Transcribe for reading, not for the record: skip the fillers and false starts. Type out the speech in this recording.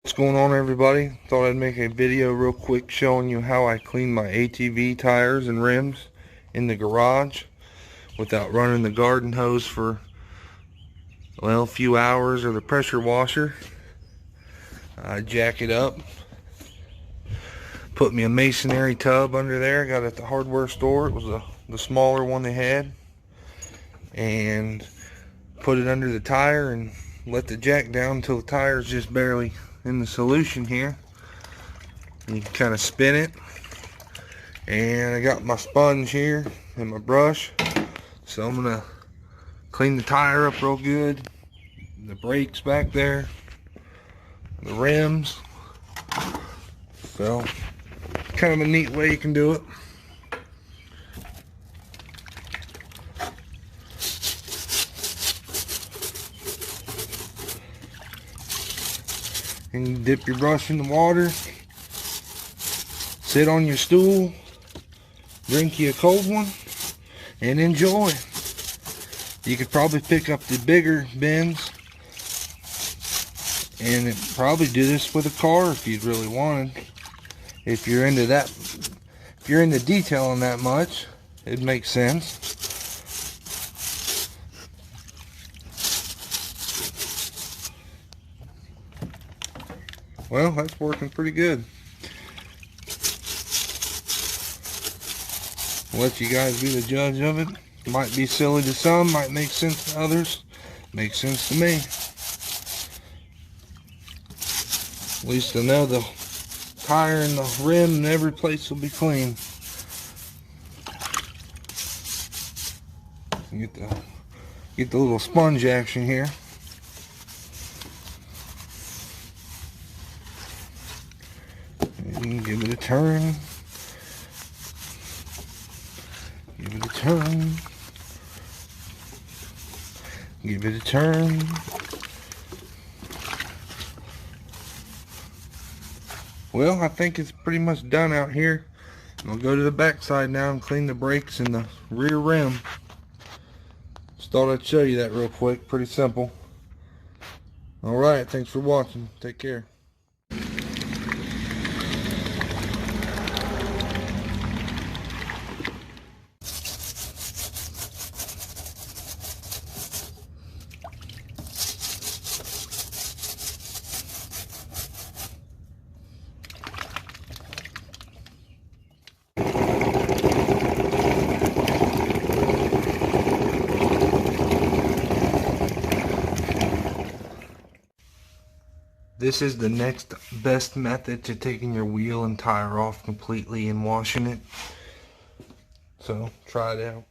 What's going on, everybody? Thought I'd make a video real quick showing you how I clean my ATV tires and rims in the garage without running the garden hose for, well, a few hours, or the pressure washer. I jack it up, put me a masonry tub under there. I got it at the hardware store. It was the smaller one they had, and put it under the tire and let the jack down until the tire's just barely in the solution here. You can kind of spin it, and I got my sponge here and my brush, so I'm gonna clean the tire up real good, the brakes back there, the rims. So kind of a neat way you can do it. And you dip your brush in the water, sit on your stool, drink you a cold one, and enjoy. You could probably pick up the bigger bins and probably do this with a car if you'd really wanted. If you're into that, if you're into detailing that much, it makes sense. Well, that's working pretty good. I'll let you guys be the judge of it. Might be silly to some, might make sense to others. Makes sense to me. At least I know the tire and the rim and every place will be clean. Get the little sponge action here. And give it a turn. Give it a turn. Give it a turn. Well, I think it's pretty much done out here. I'll go to the back side now and clean the brakes and the rear rim. Just thought I'd show you that real quick. Pretty simple. Alright, thanks for watching. Take care. This is the next best method to taking your wheel and tire off completely and washing it. So try it out.